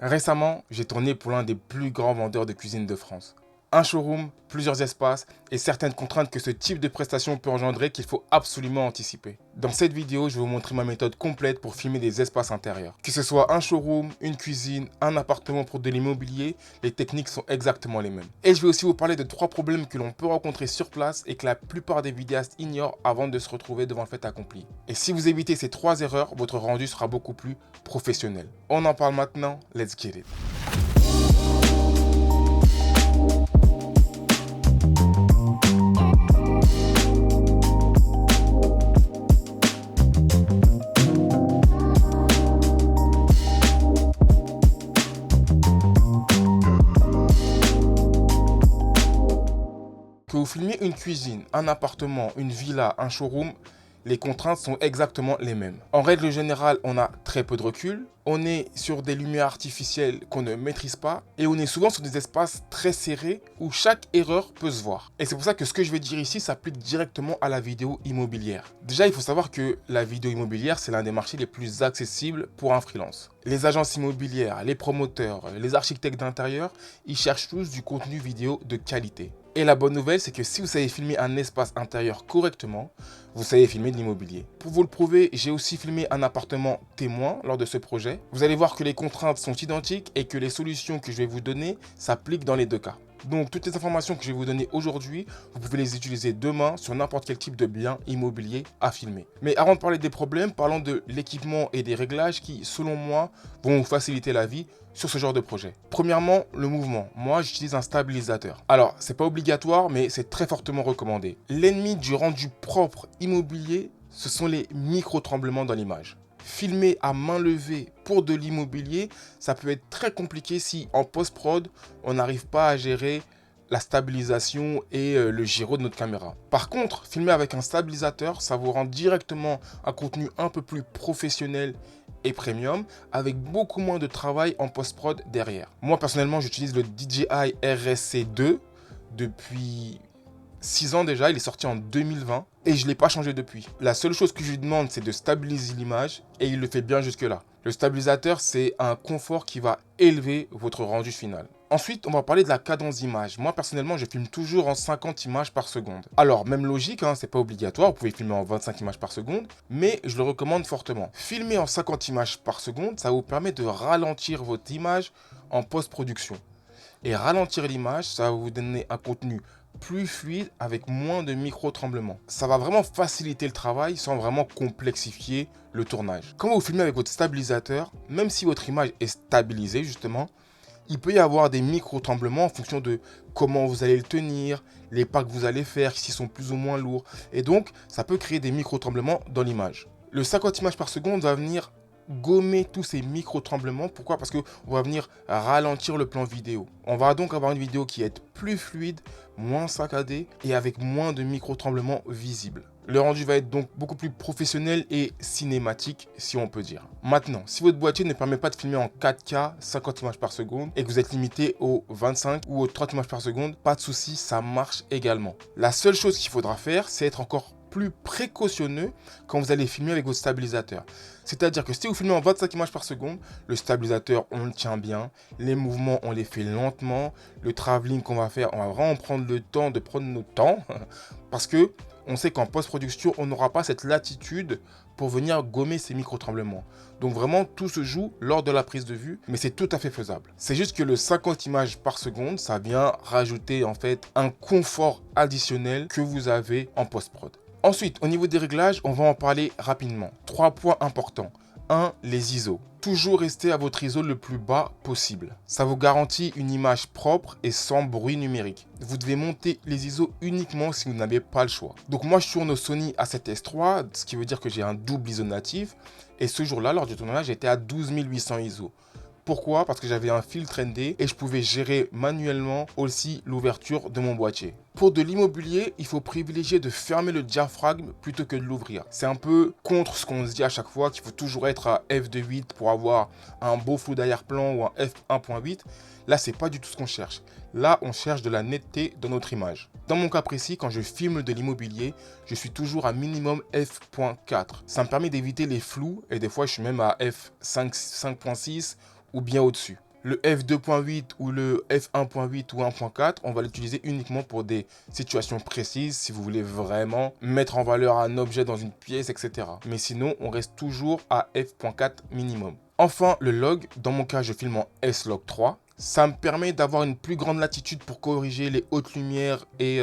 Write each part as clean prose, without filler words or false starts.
Récemment, j'ai tourné pour l'un des plus grands vendeurs de cuisine de France. Un showroom, plusieurs espaces et certaines contraintes que ce type de prestation peut engendrer qu'il faut absolument anticiper. Dans cette vidéo, je vais vous montrer ma méthode complète pour filmer des espaces intérieurs. Que ce soit un showroom, une cuisine, un appartement pour de l'immobilier, les techniques sont exactement les mêmes. Et je vais aussi vous parler de 3 problèmes que l'on peut rencontrer sur place et que la plupart des vidéastes ignorent avant de se retrouver devant le fait accompli. Et si vous évitez ces 3 erreurs, votre rendu sera beaucoup plus professionnel. On en parle maintenant, let's get it. Que vous filmiez une cuisine, un appartement, une villa, un showroom, les contraintes sont exactement les mêmes. En règle générale, on a très peu de recul, on est sur des lumières artificielles qu'on ne maîtrise pas et on est souvent sur des espaces très serrés où chaque erreur peut se voir. Et c'est pour ça que ce que je vais dire ici s'applique directement à la vidéo immobilière. Déjà, il faut savoir que la vidéo immobilière, c'est l'un des marchés les plus accessibles pour un freelance. Les agences immobilières, les promoteurs, les architectes d'intérieur, ils cherchent tous du contenu vidéo de qualité. Et la bonne nouvelle, c'est que si vous savez filmer un espace intérieur correctement, vous savez filmer de l'immobilier. Pour vous le prouver, j'ai aussi filmé un appartement témoin lors de ce projet. Vous allez voir que les contraintes sont identiques et que les solutions que je vais vous donner s'appliquent dans les deux cas. Donc toutes les informations que je vais vous donner aujourd'hui, vous pouvez les utiliser demain sur n'importe quel type de bien immobilier à filmer. Mais avant de parler des problèmes, parlons de l'équipement et des réglages qui, selon moi, vont vous faciliter la vie sur ce genre de projet. Premièrement, le mouvement. Moi, j'utilise un stabilisateur. Alors, c'est pas obligatoire, mais c'est très fortement recommandé. L'ennemi du rendu propre immobilier, ce sont les micro-tremblements dans l'image. Filmer à main levée pour de l'immobilier, ça peut être très compliqué si en post-prod, on n'arrive pas à gérer la stabilisation et le gyro de notre caméra. Par contre, filmer avec un stabilisateur, ça vous rend directement un contenu un peu plus professionnel et premium, avec beaucoup moins de travail en post-prod derrière. Moi, personnellement, j'utilise le DJI RSC2 depuis 6 ans déjà, il est sorti en 2020 et je ne l'ai pas changé depuis. La seule chose que je lui demande, c'est de stabiliser l'image et il le fait bien jusque-là. Le stabilisateur, c'est un confort qui va élever votre rendu final. Ensuite, on va parler de la cadence d'image. Moi, personnellement, je filme toujours en 50 images par seconde. Alors, même logique, c'est pas obligatoire, vous pouvez filmer en 25 images par seconde, mais je le recommande fortement. Filmer en 50 images par seconde, ça vous permet de ralentir votre image en post-production. Et ralentir l'image, ça va vous donner un contenu plus fluide avec moins de micro-tremblements. Ça va vraiment faciliter le travail sans vraiment complexifier le tournage. Quand vous filmez avec votre stabilisateur, même si votre image est stabilisée justement, il peut y avoir des micro-tremblements en fonction de comment vous allez le tenir, les pas que vous allez faire, s'ils sont plus ou moins lourds. Et donc, ça peut créer des micro-tremblements dans l'image. Le 50 images par seconde va venir gommer tous ces micro-tremblements. Pourquoi? Parce qu'on va venir ralentir le plan vidéo. On va donc avoir une vidéo qui est plus fluide, moins saccadée et avec moins de micro-tremblements visibles. Le rendu va être donc beaucoup plus professionnel et cinématique, si on peut dire. Maintenant, si votre boîtier ne permet pas de filmer en 4K 50 images par seconde et que vous êtes limité aux 25 ou aux 30 images par seconde, pas de souci, ça marche également. La seule chose qu'il faudra faire, c'est être encore plus précautionneux quand vous allez filmer avec votre stabilisateur. C'est-à-dire que si vous filmez en 25 images par seconde, le stabilisateur, on le tient bien, les mouvements, on les fait lentement, le travelling qu'on va faire, on va vraiment prendre le temps de prendre notre temps, parce que on sait qu'en post-production, on n'aura pas cette latitude pour venir gommer ces micro-tremblements. Donc vraiment, tout se joue lors de la prise de vue, mais c'est tout à fait faisable. C'est juste que le 50 images par seconde, ça vient rajouter en fait un confort additionnel que vous avez en post-prod. Ensuite, au niveau des réglages, on va en parler rapidement. 3 points importants. 1. Les ISO. Toujours rester à votre ISO le plus bas possible. Ça vous garantit une image propre et sans bruit numérique. Vous devez monter les ISO uniquement si vous n'avez pas le choix. Donc moi, je tourne au Sony A7S III, ce qui veut dire que j'ai un double ISO natif. Et ce jour-là, lors du tournage, j'étais à 12 800 ISO. Pourquoi? Parce que j'avais un filtre ND et je pouvais gérer manuellement aussi l'ouverture de mon boîtier. Pour de l'immobilier, il faut privilégier de fermer le diaphragme plutôt que de l'ouvrir. C'est un peu contre ce qu'on se dit à chaque fois, qu'il faut toujours être à f2.8 pour avoir un beau flou d'arrière-plan ou un f1.8. Là, c'est pas du tout ce qu'on cherche. Là, on cherche de la netteté dans notre image. Dans mon cas précis, quand je filme de l'immobilier, je suis toujours à minimum f.4. Ça me permet d'éviter les flous et des fois, je suis même à f5.6 ou bien au-dessus. Le f2.8 ou le f1.8 ou 1.4, on va l'utiliser uniquement pour des situations précises, si vous voulez vraiment mettre en valeur un objet dans une pièce, etc. Mais sinon, on reste toujours à f.4 minimum. Enfin, le log, dans mon cas, je filme en S-Log3. Ça me permet d'avoir une plus grande latitude pour corriger les hautes lumières et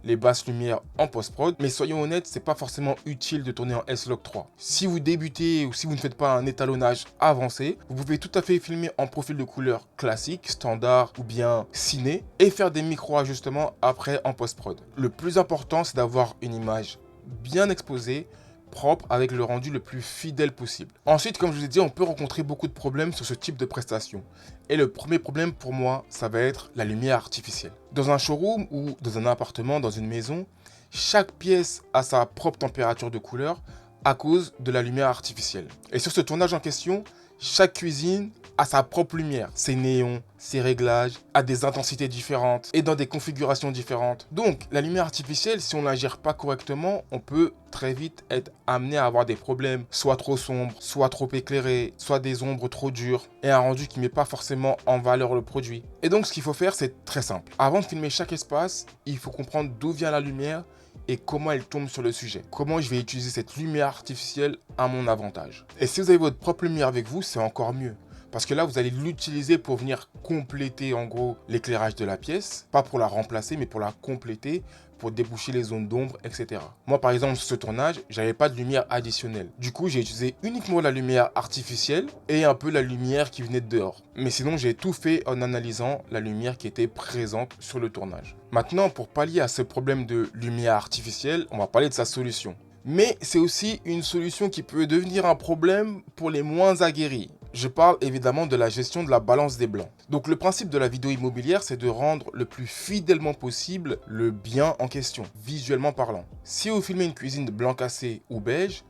les basses lumières en post-prod. Mais soyons honnêtes, c'est pas forcément utile de tourner en S-Log3. Si vous débutez ou si vous ne faites pas un étalonnage avancé, vous pouvez tout à fait filmer en profil de couleur classique, standard ou bien ciné et faire des micro-ajustements après en post-prod. Le plus important, c'est d'avoir une image bien exposée, propre, avec le rendu le plus fidèle possible. Ensuite, comme je vous ai dit, on peut rencontrer beaucoup de problèmes sur ce type de prestation. Et le premier problème pour moi, ça va être la lumière artificielle. Dans un showroom ou dans un appartement, dans une maison, chaque pièce a sa propre température de couleur à cause de la lumière artificielle. Et sur ce tournage en question, chaque cuisine a sa propre lumière, ses néons, ses réglages, à des intensités différentes et dans des configurations différentes. Donc, la lumière artificielle, si on ne la gère pas correctement, on peut très vite être amené à avoir des problèmes, soit trop sombre, soit trop éclairé, soit des ombres trop dures et un rendu qui ne met pas forcément en valeur le produit. Et donc, ce qu'il faut faire, c'est très simple. Avant de filmer chaque espace, il faut comprendre d'où vient la lumière et comment elle tombe sur le sujet. Comment je vais utiliser cette lumière artificielle à mon avantage. Et si vous avez votre propre lumière avec vous, c'est encore mieux. Parce que là, vous allez l'utiliser pour venir compléter en gros l'éclairage de la pièce. Pas pour la remplacer, mais pour la compléter, pour déboucher les zones d'ombre, etc. Moi, par exemple, sur ce tournage, j'avais pas de lumière additionnelle. Du coup, j'ai utilisé uniquement la lumière artificielle et un peu la lumière qui venait de dehors. Mais sinon, j'ai tout fait en analysant la lumière qui était présente sur le tournage. Maintenant, pour pallier à ce problème de lumière artificielle, on va parler de sa solution. Mais c'est aussi une solution qui peut devenir un problème pour les moins aguerris. Je parle évidemment de la gestion de la balance des blancs. Donc le principe de la vidéo immobilière, c'est de rendre le plus fidèlement possible le bien en question, visuellement parlant. Si vous filmez une cuisine de blanc cassé ou beige,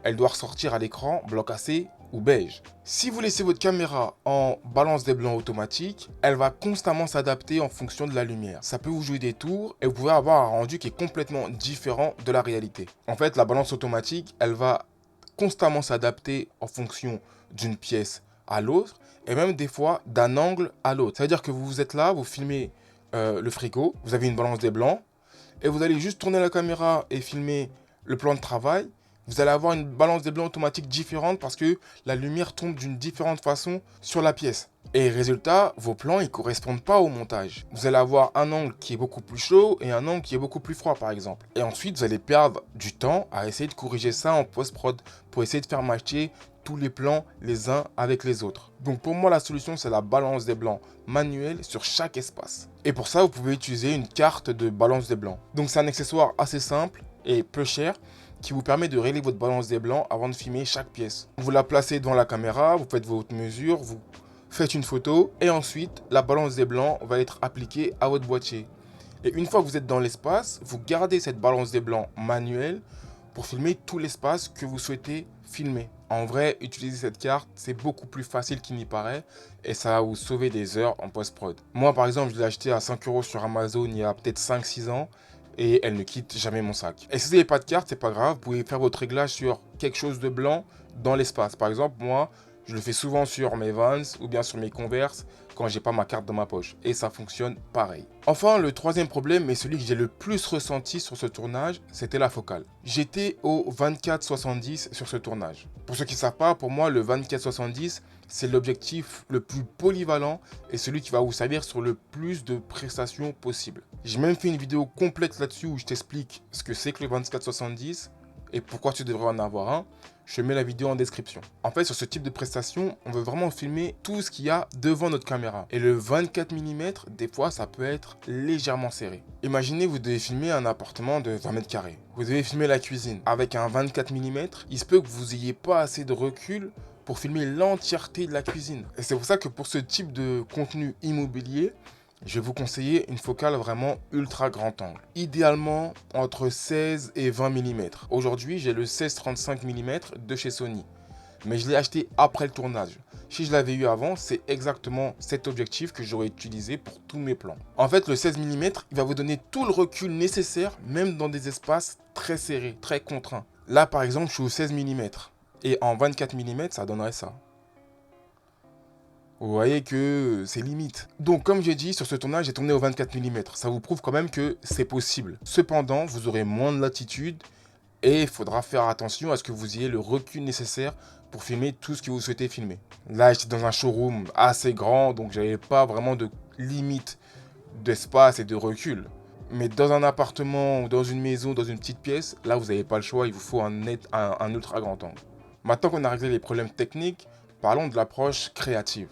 elle doit ressortir à l'écran blanc cassé ou beige. Si vous laissez votre caméra en balance des blancs automatique, elle va constamment s'adapter en fonction de la lumière. Ça peut vous jouer des tours et vous pouvez avoir un rendu qui est complètement différent de la réalité. En fait, la balance automatique, elle va constamment s'adapter en fonction d'une pièce à l'autre et même des fois d'un angle à l'autre. Ça veut dire que vous êtes là, vous filmez le frigo, vous avez une balance des blancs et vous allez juste tourner la caméra et filmer le plan de travail. Vous allez avoir une balance des blancs automatique différente parce que la lumière tombe d'une différente façon sur la pièce. Et résultat, vos plans ne correspondent pas au montage. Vous allez avoir un angle qui est beaucoup plus chaud et un angle qui est beaucoup plus froid par exemple. Et ensuite, vous allez perdre du temps à essayer de corriger ça en post-prod pour essayer de faire matcher tous les plans les uns avec les autres. Donc pour moi, la solution, c'est la balance des blancs manuelle sur chaque espace. Et pour ça, vous pouvez utiliser une carte de balance des blancs. Donc c'est un accessoire assez simple et peu cher qui vous permet de régler votre balance des blancs avant de filmer chaque pièce. Vous la placez devant la caméra, vous faites votre mesure, vous faites une photo et ensuite la balance des blancs va être appliquée à votre boîtier. Et une fois que vous êtes dans l'espace, vous gardez cette balance des blancs manuelle pour filmer tout l'espace que vous souhaitez filmer. En vrai, utiliser cette carte, c'est beaucoup plus facile qu'il n'y paraît et ça va vous sauver des heures en post-prod. Moi, par exemple, je l'ai acheté à 5 € sur Amazon il y a peut-être 5-6 ans et elle ne quitte jamais mon sac. Et si vous n'avez pas de carte, c'est pas grave, vous pouvez faire votre réglage sur quelque chose de blanc dans l'espace. Par exemple, moi, je le fais souvent sur mes Vans ou bien sur mes Converse quand j'ai pas ma carte dans ma poche. Et ça fonctionne pareil. Enfin, le troisième problème, et celui que j'ai le plus ressenti sur ce tournage, c'était la focale. J'étais au 24-70 sur ce tournage. Pour ceux qui ne savent pas, pour moi, le 24-70, c'est l'objectif le plus polyvalent et celui qui va vous servir sur le plus de prestations possible. J'ai même fait une vidéo complète là-dessus où je t'explique ce que c'est que le 24-70 et pourquoi tu devrais en avoir un. Je mets la vidéo en description. En fait, sur ce type de prestation, on veut vraiment filmer tout ce qu'il y a devant notre caméra. Et le 24 mm, des fois, ça peut être légèrement serré. Imaginez, vous devez filmer un appartement de 20 mètres carrés. Vous devez filmer la cuisine. Avec un 24 mm, il se peut que vous n'ayez pas assez de recul pour filmer l'entièreté de la cuisine. Et c'est pour ça que pour ce type de contenu immobilier, je vais vous conseiller une focale vraiment ultra grand angle. Idéalement entre 16 et 20 mm. Aujourd'hui, j'ai le 16-35 mm de chez Sony. Mais je l'ai acheté après le tournage. Si je l'avais eu avant, c'est exactement cet objectif que j'aurais utilisé pour tous mes plans. En fait, le 16 mm, il va vous donner tout le recul nécessaire, même dans des espaces très serrés, très contraints. Là, par exemple, je suis au 16 mm. Et en 24 mm, ça donnerait ça. Vous voyez que c'est limite. Donc comme j'ai dit, sur ce tournage, j'ai tourné au 24 mm. Ça vous prouve quand même que c'est possible. Cependant, vous aurez moins de latitude et il faudra faire attention à ce que vous ayez le recul nécessaire pour filmer tout ce que vous souhaitez filmer. Là, j'étais dans un showroom assez grand, donc j'avais pas vraiment de limite d'espace et de recul. Mais dans un appartement ou dans une maison, dans une petite pièce, là, vous n'avez pas le choix, il vous faut un ultra grand angle. Maintenant qu'on a réglé les problèmes techniques, parlons de l'approche créative.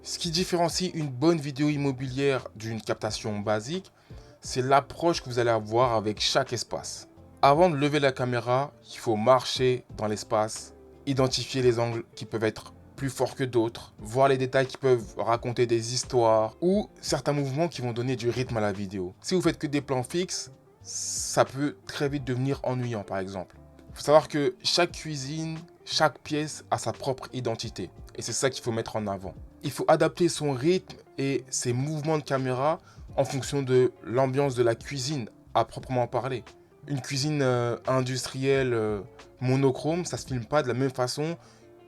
Ce qui différencie une bonne vidéo immobilière d'une captation basique, c'est l'approche que vous allez avoir avec chaque espace. Avant de lever la caméra, il faut marcher dans l'espace, identifier les angles qui peuvent être plus forts que d'autres, voir les détails qui peuvent raconter des histoires ou certains mouvements qui vont donner du rythme à la vidéo. Si vous faites que des plans fixes, ça peut très vite devenir ennuyant par exemple. Il faut savoir que chaque cuisine, chaque pièce a sa propre identité et c'est ça qu'il faut mettre en avant. Il faut adapter son rythme et ses mouvements de caméra en fonction de l'ambiance de la cuisine à proprement parler. Une cuisine industrielle monochrome, ça se filme pas de la même façon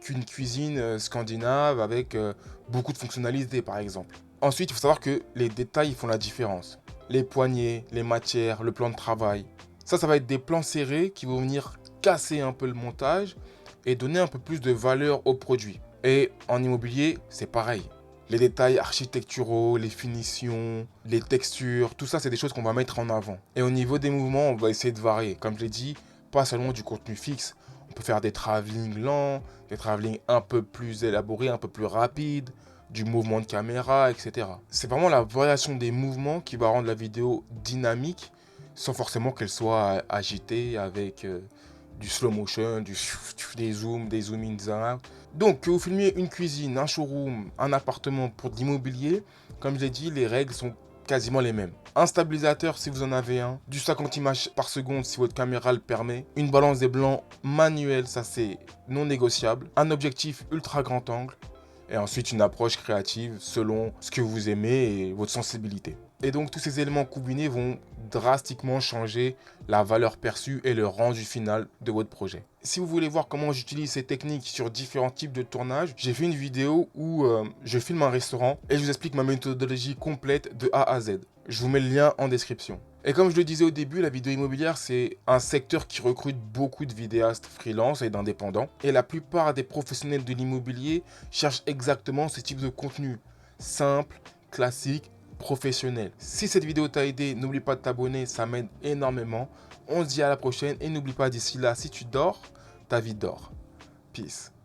qu'une cuisine scandinave avec beaucoup de fonctionnalités par exemple. Ensuite, il faut savoir que les détails font la différence. Les poignées, les matières, le plan de travail. Ça va être des plans serrés qui vont venir casser un peu le montage et donner un peu plus de valeur au produit. Et en immobilier, c'est pareil. Les détails architecturaux, les finitions, les textures, tout ça, c'est des choses qu'on va mettre en avant. Et au niveau des mouvements, on va essayer de varier. Comme je l'ai dit, pas seulement du contenu fixe. On peut faire des travelling lents, des travelling un peu plus élaborés, un peu plus rapides, du mouvement de caméra, etc. C'est vraiment la variation des mouvements qui va rendre la vidéo dynamique, sans forcément qu'elle soit agitée avec du slow motion, des zooms, des zoom in, zoom out. Donc, que vous filmiez une cuisine, un showroom, un appartement pour de l'immobilier, comme je l'ai dit, les règles sont quasiment les mêmes. Un stabilisateur si vous en avez un, du 50 images par seconde si votre caméra le permet, une balance des blancs manuelle, ça c'est non négociable, un objectif ultra grand angle, et ensuite une approche créative selon ce que vous aimez et votre sensibilité. Et donc tous ces éléments combinés vont drastiquement changer la valeur perçue et le rendu final de votre projet. Si vous voulez voir comment j'utilise ces techniques sur différents types de tournages, j'ai fait une vidéo où je filme un restaurant et je vous explique ma méthodologie complète de A à Z. Je vous mets le lien en description. Et comme je le disais au début, la vidéo immobilière, c'est un secteur qui recrute beaucoup de vidéastes freelance et d'indépendants. Et la plupart des professionnels de l'immobilier cherchent exactement ce type de contenu. Simple, classique, professionnel. Si cette vidéo t'a aidé, n'oublie pas de t'abonner, ça m'aide énormément. On se dit à la prochaine et n'oublie pas d'ici là, si tu dors, ta vie dort. Peace.